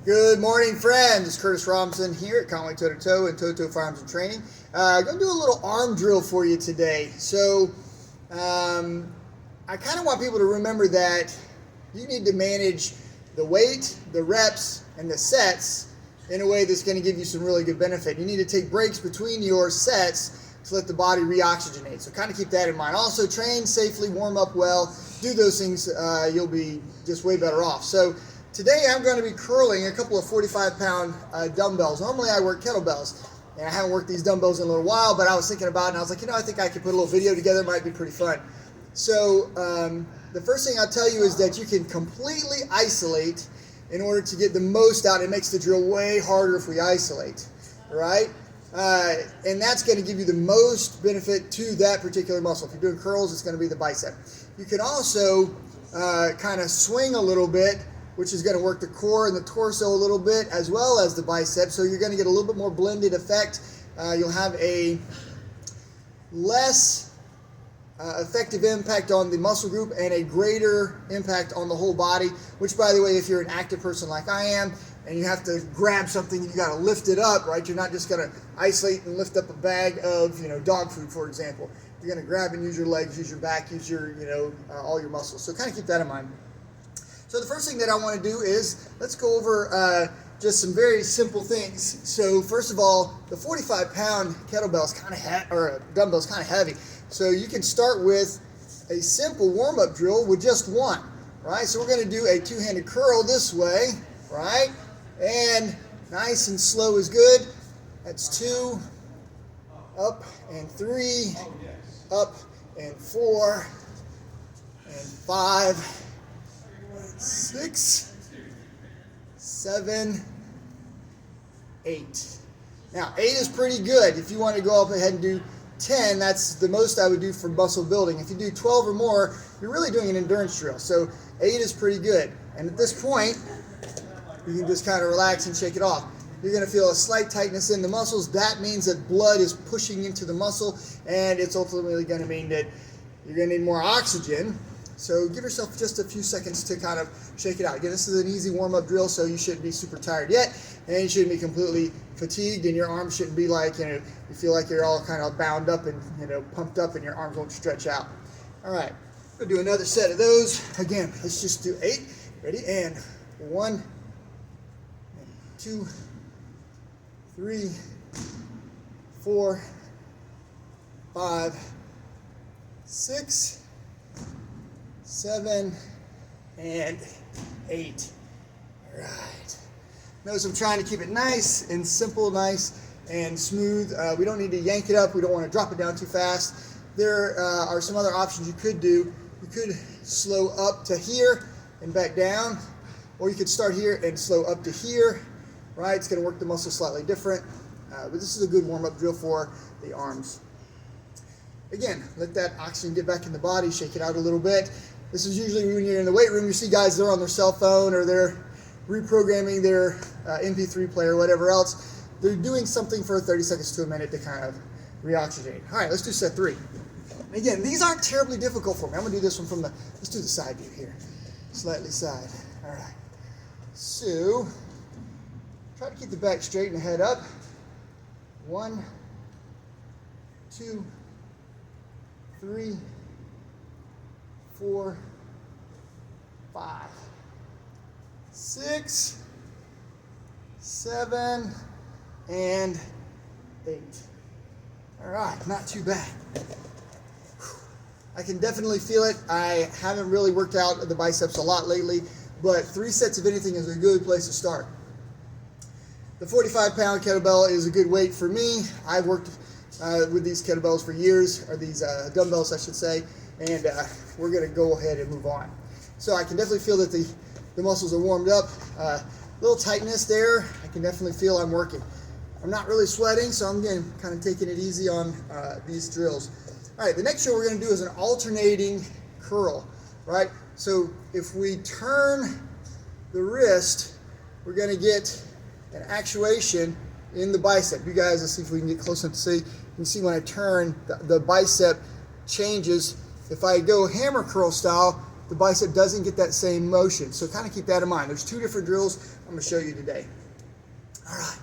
Good morning, friends. It's Curtis Robinson here at Conway Toe to Toe and Toto Farms and Training. I'm going to do a little arm drill for you today. So I kind of want people to remember that you need to manage the weight, the reps, and the sets in a way that's going to give you some really good benefit. You need to take breaks between your sets to let the body reoxygenate. So kind of keep that in mind. Also, train safely, warm up well, do those things, you'll be just way better off. So today I'm going to be curling a couple of 45-pound dumbbells. Normally I work kettlebells, and I haven't worked these dumbbells in a little while, but I was thinking about it, and I was like, I think I could put a little video together. It might be pretty fun. So the first thing I'll tell you is that you can completely isolate in order to get the most out. It makes the drill way harder if we isolate, right? And that's going to give you the most benefit to that particular muscle. If you're doing curls, it's going to be the bicep. You can also kind of swing a little bit, which is going to work the core and the torso a little bit, as well as the bicep. So you're going to get a little bit more blended effect. You'll have a less effective impact on the muscle group and a greater impact on the whole body, which, by the way, if you're an active person like I am, and you have to grab something, you got to lift it up, right? You're not just going to isolate and lift up a bag of, dog food, for example. You're going to grab and use your legs, use your back, use your, all your muscles. So kind of keep that in mind. So the first thing that I want to do is let's go over just some very simple things. So first of all, the 45-pound kettlebell is kind of or dumbbell is kind of heavy. So you can start with a simple warm-up drill with just one, right? So we're going to do a two-handed curl this way, right? And nice and slow is good. That's 2, up and 3, up and 4, and 5, 6, 7, 8. Now 8 is pretty good. If you want to go up ahead and do 10, that's the most I would do for muscle building. If you do 12 or more, you're really doing an endurance drill. So 8 is pretty good. And at this point, you can just kind of relax and shake it off. You're going to feel a slight tightness in the muscles. That means that blood is pushing into the muscle, and it's ultimately going to mean that you're going to need more oxygen. So give yourself just a few seconds to kind of shake it out. Again, this is an easy warm-up drill, so you shouldn't be super tired yet, and you shouldn't be completely fatigued, and your arms shouldn't be like, you feel like you're all kind of bound up and, pumped up, and your arms won't stretch out. All right, we'll do another set of those. Again, let's just do 8. Ready? And 1, 2, 3, 4, 5, 6, 7, and 8. All right. Notice I'm trying to keep it nice and simple, nice and smooth. We don't need to yank it up. We don't want to drop it down too fast. There are some other options you could do. You could slow up to here and back down, or you could start here and slow up to here, right? It's going to work the muscle slightly different, but this is a good warm-up drill for the arms. Again, let that oxygen get back in the body, shake it out a little bit. This is usually when you're in the weight room, you see guys, they're on their cell phone or they're reprogramming their MP3 player or whatever else. They're doing something for 30 seconds to a minute to kind of reoxygenate. All right, let's do set 3. Again, these aren't terribly difficult for me. I'm going to do this one let's do the side view here. Slightly side. All right. So, try to keep the back straight and the head up. 1, 2, 3, 4, 5, 6, 7, and 8. All right, not too bad. I can definitely feel it. I haven't really worked out the biceps a lot lately, but 3 sets of anything is a good place to start. The 45-pound kettlebell is a good weight for me. I've worked with these kettlebells for years, or these dumbbells, I should say, and we're going to go ahead and move on. So I can definitely feel that the muscles are warmed up. Little tightness there. I can definitely feel I'm working. I'm not really sweating, so I'm again kind of taking it easy on these drills. All right, the next drill we're going to do is an alternating curl, right? So if we turn the wrist, we're going to get an actuation in the bicep. You guys, let's see if we can get close enough to see. You can see when I turn, the bicep changes. If I go hammer curl style, the bicep doesn't get that same motion. So kind of keep that in mind. There's two different drills I'm going to show you today. All right,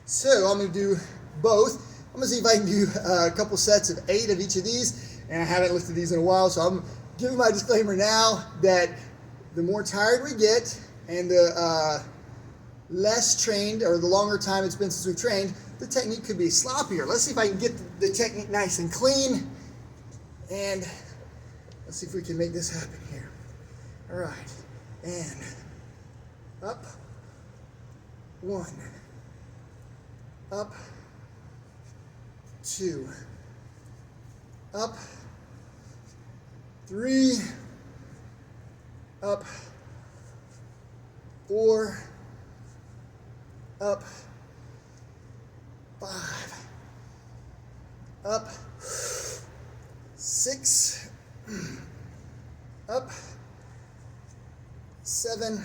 so I'm going to do both. I'm going to see if I can do a couple sets of 8 of each of these, and I haven't lifted these in a while, so I'm giving my disclaimer now that the more tired we get and the less trained, or the longer time it's been since we've trained, the technique could be sloppier. Let's see if I can get the technique nice and clean, and let's see if we can make this happen here. All right, and up, 1, up, 2, up, 3, up, 4, up, 5, up, 6, up, 7,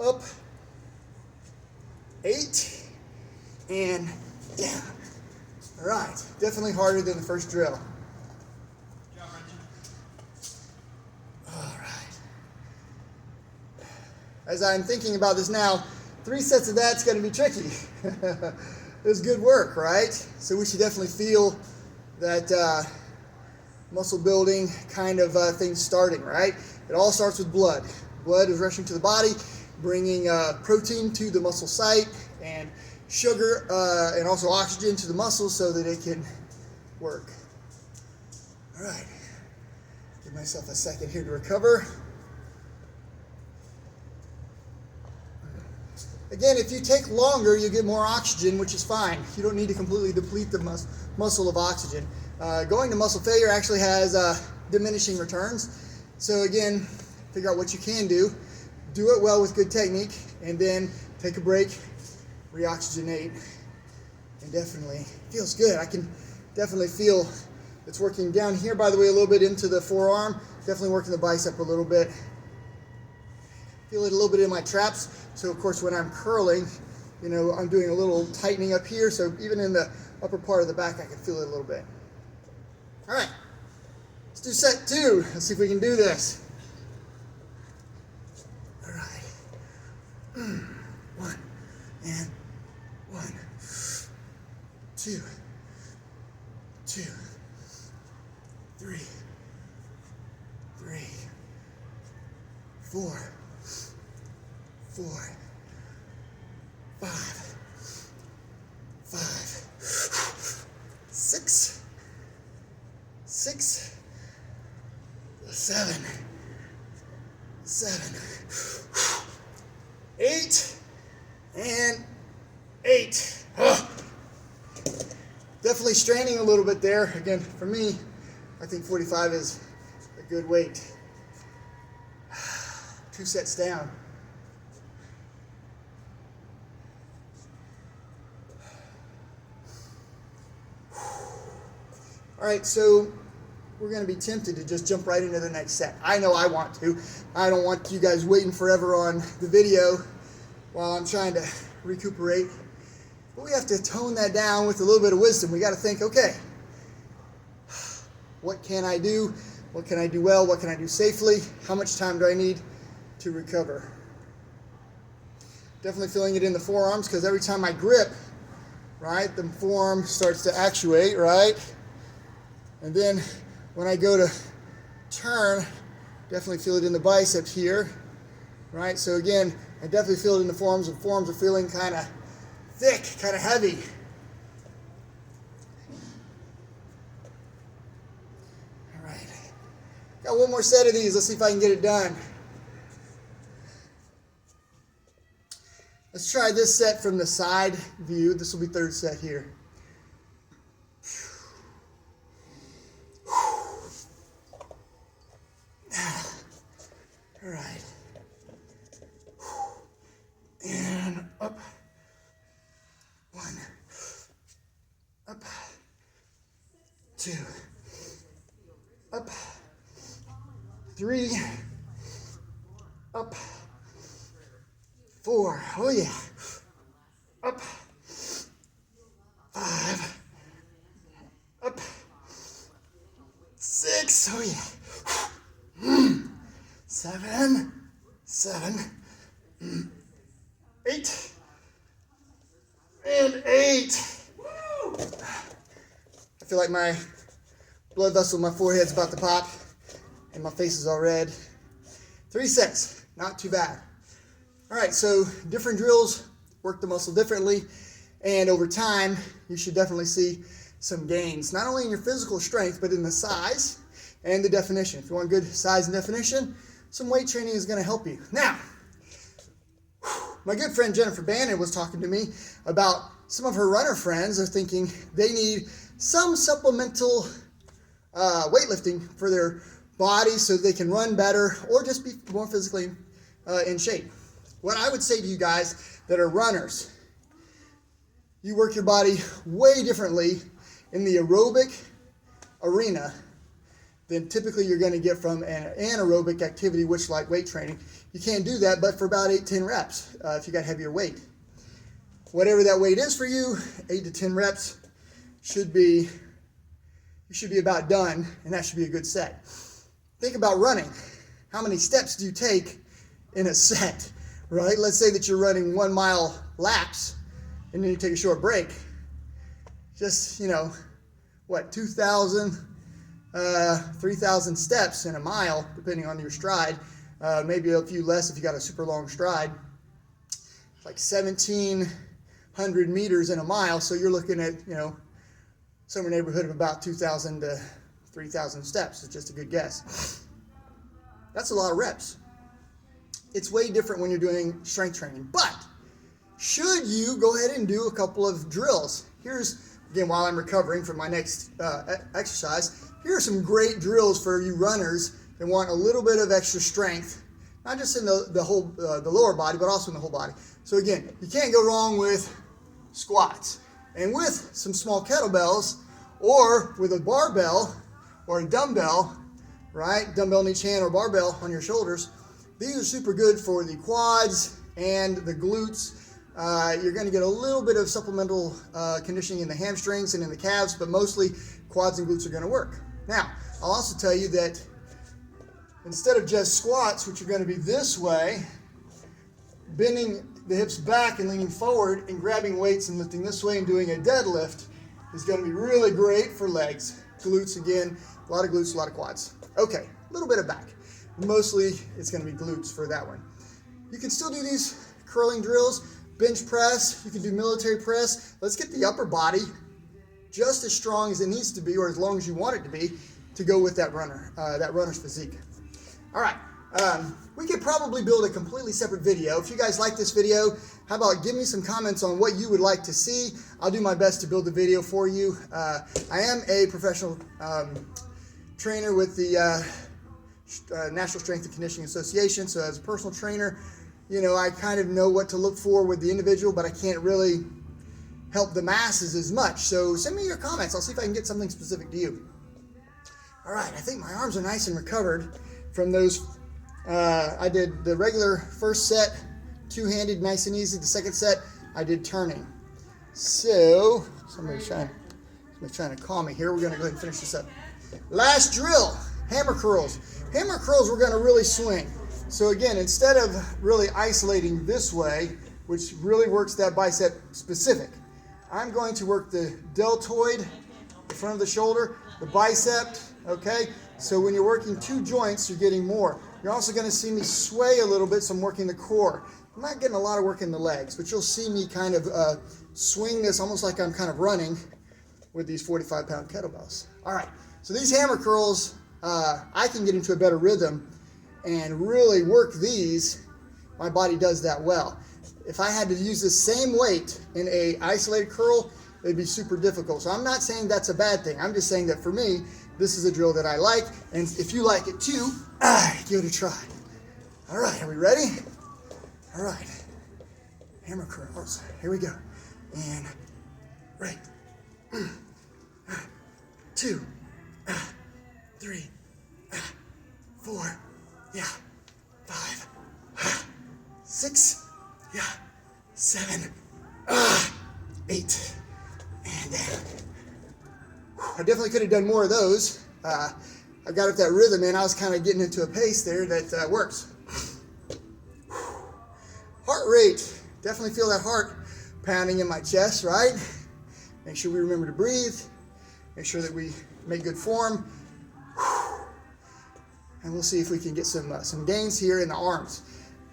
up, 8, and down. All right, definitely harder than the first drill. All right. As I'm thinking about this now, 3 sets of that's going to be tricky. It was good work, right? So we should definitely feel that muscle building kind of thing starting, right? It all starts with blood. Blood is rushing to the body, bringing protein to the muscle site, and sugar and also oxygen to the muscles so that it can work. All right, give myself a second here to recover. Again, if you take longer, you get more oxygen, which is fine. You don't need to completely deplete the muscle of oxygen. Going to muscle failure actually has diminishing returns. So again, figure out what you can do. Do it well with good technique, and then take a break, reoxygenate, and definitely feels good. I can definitely feel it's working down here, by the way, a little bit into the forearm. Definitely working the bicep a little bit. Feel it a little bit in my traps. So of course, when I'm curling, you know, I'm doing a little tightening up here. So even in the upper part of the back, I can feel it a little bit. All right, let's do set 2. Let's see if we can do this. All right. 1 and 1, 2, 2, 3, 3, 4, 4, 5, 5, 6, 6, 7, 7, 8, and 8. Definitely straining a little bit there. Again, for me, I think 45 is a good weight. 2 sets down. All right, so we're going to be tempted to just jump right into the next set. I know I want to. I don't want you guys waiting forever on the video while I'm trying to recuperate. But we have to tone that down with a little bit of wisdom. We got to think, okay, what can I do? What can I do well? What can I do safely? How much time do I need to recover? Definitely feeling it in the forearms, because every time I grip, right, the forearm starts to actuate, right? And then when I go to turn, definitely feel it in the biceps here, right? So again, I definitely feel it in the forearms. The forearms are feeling kind of thick, kind of heavy. All right, got one more set of these. Let's see if I can get it done. Let's try this set from the side view. This will be 3rd set here. All right. And up. 1. Up. 2. Up. 3. Up. 4. Oh yeah. Up. 5. Up. 6. Oh yeah. 7, 8, and 8. I feel like my blood vessel in my forehead's about to pop, and my face is all red. 3 sets, not too bad. All right, so different drills work the muscle differently, and over time, you should definitely see some gains, not only in your physical strength, but in the size and the definition. If you want good size and definition, some weight training is gonna help you. Now, my good friend Jennifer Bannon was talking to me about some of her runner friends are thinking they need some supplemental weightlifting for their body so they can run better or just be more physically in shape. What I would say to you guys that are runners, you work your body way differently in the aerobic arena than typically you're going to get from an anaerobic activity, which like weight training. You can't do that, but for about 8-10 reps if you got heavier weight. Whatever that weight is for you, 8 to 10 reps you should be about done, and that should be a good set. Think about running. How many steps do you take in a set, right? Let's say that you're running 1 mile laps, and then you take a short break. Just, 2,000, 3,000 steps in a mile, depending on your stride. Maybe a few less if you got a super long stride. It's like 1,700 meters in a mile, so you're looking at, somewhere in the neighborhood of about 2,000 to 3,000 steps. It's just a good guess. That's a lot of reps. It's way different when you're doing strength training, but should you go ahead and do a couple of drills? Here's, again, while I'm recovering from my next exercise, here are some great drills for you runners that want a little bit of extra strength, not just in the lower body, but also in the whole body. So again, you can't go wrong with squats. And with some small kettlebells, or with a barbell or a dumbbell, right? Dumbbell in each hand or barbell on your shoulders. These are super good for the quads and the glutes. You're going to get a little bit of supplemental conditioning in the hamstrings and in the calves, but mostly quads and glutes are going to work. Now, I'll also tell you that instead of just squats, which are going to be this way, bending the hips back and leaning forward and grabbing weights and lifting this way and doing a deadlift is going to be really great for legs. Glutes, again, a lot of glutes, a lot of quads. Okay, a little bit of back. Mostly it's going to be glutes for that one. You can still do these curling drills, bench press, you can do military press. Let's get the upper body just as strong as it needs to be, or as long as you want it to be, to go with that runner's physique. All right. We could probably build a completely separate video. If you guys like this video, how about give me some comments on what you would like to see. I'll do my best to build the video for you. I am a professional trainer with the National Strength and Conditioning Association, so as a personal trainer, I kind of know what to look for with the individual, but I can't really help the masses as much. So send me your comments. I'll see if I can get something specific to you. All right, I think my arms are nice and recovered from those. I did the regular first set, two-handed, nice and easy. The second set, I did turning. So, somebody's trying to call me here. We're going to go ahead and finish this up. Last drill, hammer curls. Hammer curls, we're going to really swing. So again, instead of really isolating this way, which really works that bicep specific, I'm going to work the deltoid, the front of the shoulder, the bicep, okay? So when you're working two joints, you're getting more. You're also going to see me sway a little bit, so I'm working the core. I'm not getting a lot of work in the legs, but you'll see me kind of swing this almost like I'm kind of running with these 45-pound kettlebells. All right, so these hammer curls, I can get into a better rhythm and really work these. My body does that well. If I had to use the same weight in a isolated curl, it'd be super difficult. So I'm not saying that's a bad thing. I'm just saying that for me, this is a drill that I like, and if you like it too, give it a try. All right, are we ready? All right, hammer curls. Here we go. And right, 2, 3, 4, yeah, 5, 6, yeah, 7, 8, and down. I definitely could have done more of those. I got up that rhythm, and I was kind of getting into a pace there that works. Heart rate. Definitely feel that heart pounding in my chest, right? Make sure we remember to breathe. Make sure that we make good form. And we'll see if we can get some gains here in the arms.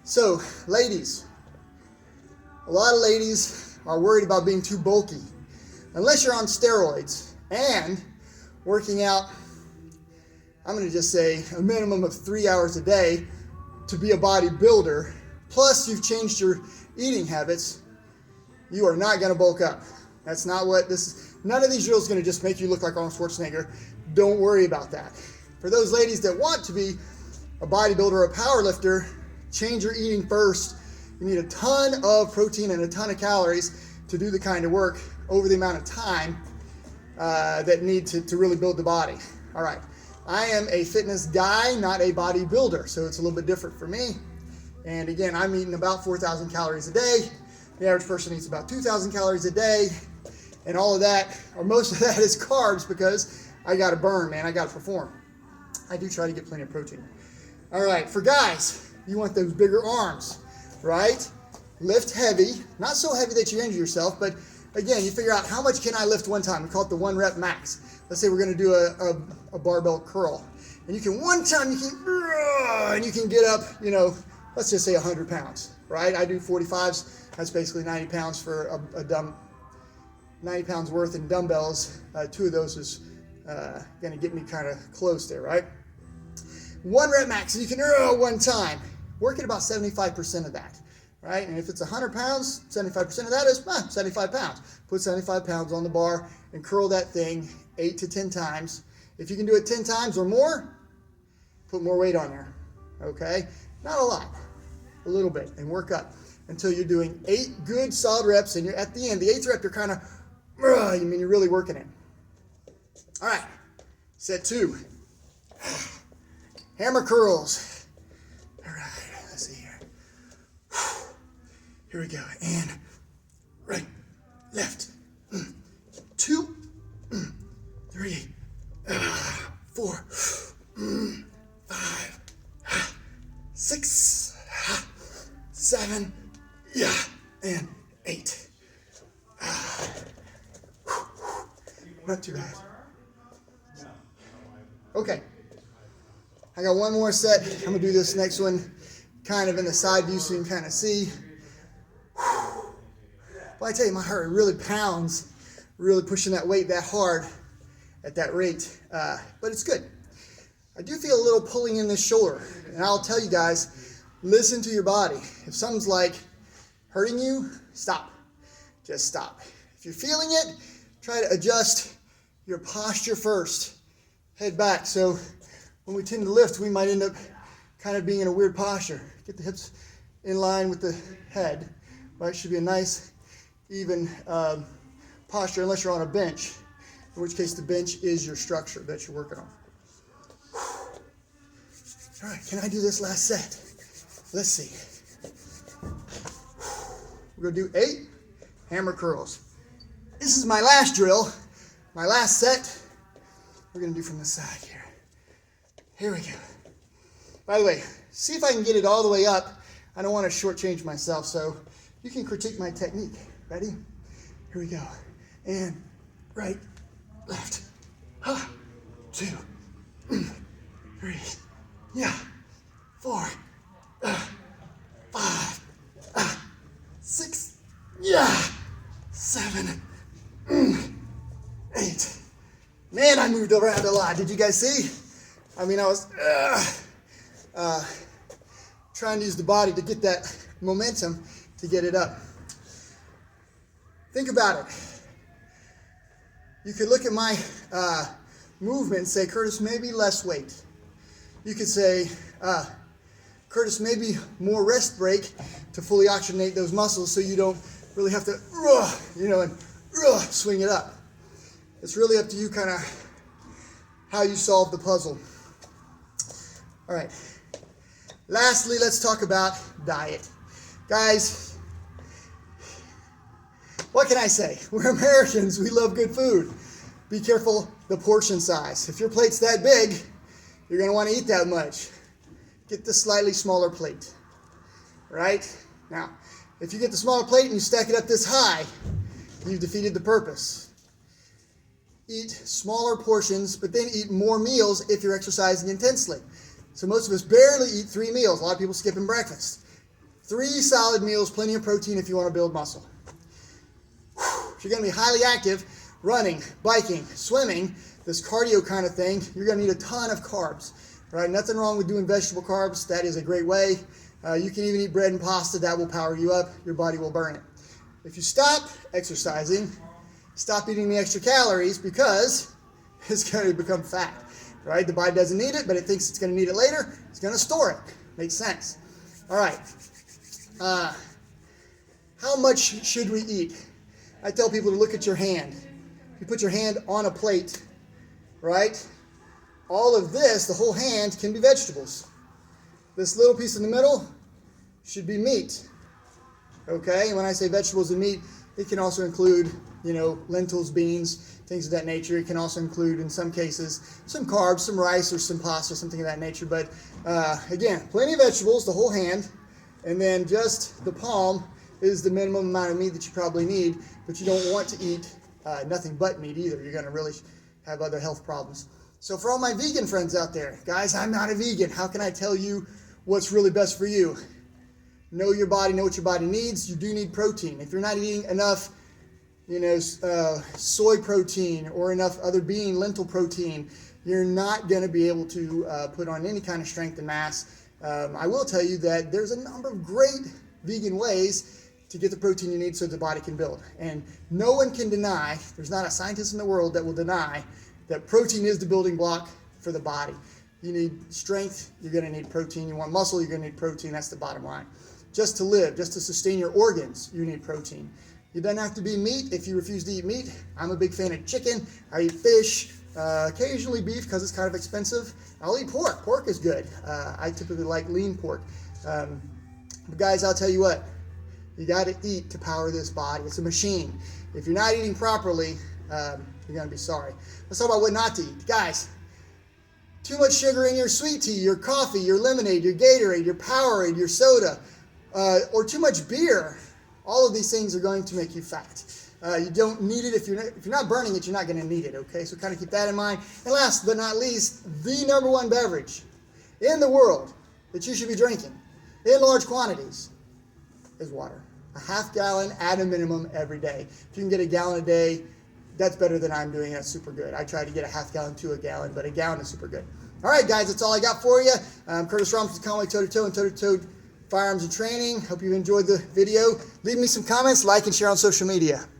So, ladies, a lot of ladies are worried about being too bulky. Unless you're on steroids and working out, I'm going to just say a minimum of 3 hours a day to be a bodybuilder, plus you've changed your eating habits, you are not going to bulk up. That's not what this is. None of these drills is going to just make you look like Arnold Schwarzenegger. Don't worry about that. For those ladies that want to be a bodybuilder or a power lifter, change your eating first. You need a ton of protein and a ton of calories to do the kind of work over the amount of time that need to really build the body. All right. I am a fitness guy, not a bodybuilder, so it's a little bit different for me. And again, I'm eating about 4,000 calories a day. The average person eats about 2,000 calories a day. And all of that, or most of that, is carbs because I got to burn, man. I got to perform. I do try to get plenty of protein. All right, for guys, you want those bigger arms, right? Lift heavy, not so heavy that you injure yourself, but again, you figure out how much can I lift one time. We call it the 1 rep max. Let's say we're going to do a barbell curl. And you can one time, and you can get up, let's just say 100 pounds, right? I do 45s. That's basically 90 pounds for 90 pounds worth in dumbbells. 2 of those is going to get me kind of close there, right? 1 rep max, so you can one time. Work at about 75% of that, right? And if it's 100 pounds, 75% of that is 75 pounds. Put 75 pounds on the bar and curl that thing 8 to 10 times. If you can do it 10 times or more, put more weight on there, okay? Not a lot, a little bit, and work up until you're doing 8 good solid reps, and you're at the end. The 8th rep, you're kind of, you're really working it. All right, set 2. Hammer curls. All right, let's see here. Here we go. And right, left. 2, 3, 4, 5, 6, 7, and 8. Not too bad. Okay. I got one more set. I'm going to do this next one kind of in the side view so you can kind of see. Well, I tell you, my heart really pounds, really pushing that weight that hard at that rate. But it's good. I do feel a little pulling in this shoulder. And I'll tell you guys, listen to your body. If something's like hurting you, stop. Just stop. If you're feeling it, try to adjust your posture first. Head back. So when we tend to lift, we might end up kind of being in a weird posture. Get the hips in line with the head. Right? Should be a nice, even posture, unless you're on a bench, in which case the bench is your structure that you're working on. All right, can I do this last set? Let's see. We're going to do 8 hammer curls. This is my last drill, my last set. We're going to do from the side here. Here we go. By the way, see if I can get it all the way up. I don't want to shortchange myself, so you can critique my technique. Ready? Here we go. And right, left. 2, 3, 4, 5, 6, 7, 8. Man, I moved around a lot. Did you guys see? I mean, I was trying to use the body to get that momentum to get it up. Think about it. You could look at my movement and say, Curtis, maybe less weight. You could say, Curtis, maybe more rest break to fully oxygenate those muscles so you don't really have to, swing it up. It's really up to you kind of how you solve the puzzle. All right. Lastly, let's talk about diet. Guys, what can I say? We're Americans. We love good food. Be careful the portion size. If your plate's that big, you're going to want to eat that much. Get the slightly smaller plate, right? Now, if you get the smaller plate and you stack it up this high, you've defeated the purpose. Eat smaller portions, but then eat more meals if you're exercising intensely. So most of us barely eat 3 meals. A lot of people skipping breakfast. 3 solid meals, plenty of protein if you want to build muscle. If you're going to be highly active, running, biking, swimming, this cardio kind of thing, you're going to need a ton of carbs. Right? Nothing wrong with doing vegetable carbs. That is a great way. You can even eat bread and pasta. That will power you up. Your body will burn it. If you stop exercising, stop eating the extra calories, because it's going to become fat. Right? The body doesn't need it, but it thinks it's going to need it later. It's going to store it. Makes sense. All right. How much should we eat? I tell people to look at your hand. You put your hand on a plate, right? All of this, the whole hand, can be vegetables. This little piece in the middle should be meat. Okay? And when I say vegetables and meat, it can also include, lentils, beans, things of that nature. It can also include, in some cases, some carbs, some rice or some pasta, something of that nature. But again, plenty of vegetables, the whole hand, and then just the palm is the minimum amount of meat that you probably need, but you don't want to eat nothing but meat either. You're going to really have other health problems. So for all my vegan friends out there, guys, I'm not a vegan. How can I tell you what's really best for you? Know your body, know what your body needs. You do need protein. If you're not eating enough, soy protein or enough other bean, lentil protein, you're not going to be able to put on any kind of strength and mass. I will tell you that there's a number of great vegan ways to get the protein you need so the body can build. And no one can deny, there's not a scientist in the world that will deny that protein is the building block for the body. You need strength, you're going to need protein. You want muscle, you're going to need protein. That's the bottom line. Just to live, just to sustain your organs, you need protein. It doesn't have to be meat if you refuse to eat meat. I'm a big fan of chicken. I eat fish, occasionally beef because it's kind of expensive. I'll eat pork. Pork is good. I typically like lean pork. But guys, I'll tell you what. You got to eat to power this body. It's a machine. If you're not eating properly, you're going to be sorry. Let's talk about what not to eat. Guys, too much sugar in your sweet tea, your coffee, your lemonade, your Gatorade, your Powerade, your soda, or too much beer. All of these things are going to make you fat. You don't need it. If you're not burning it, you're not going to need it. Okay, so kind of keep that in mind. And last but not least, the number one beverage in the world that you should be drinking in large quantities is water. A half gallon at a minimum every day. If you can get a gallon a day, that's better than I'm doing. That's super good. I try to get a half gallon to a gallon, but a gallon is super good. All right, guys, that's all I got for you. I'm Curtis Robinson, Conway Toe-to-Toe and Toe-to-Toe Firearms and Training. Hope you enjoyed the video. Leave me some comments, like and share on social media.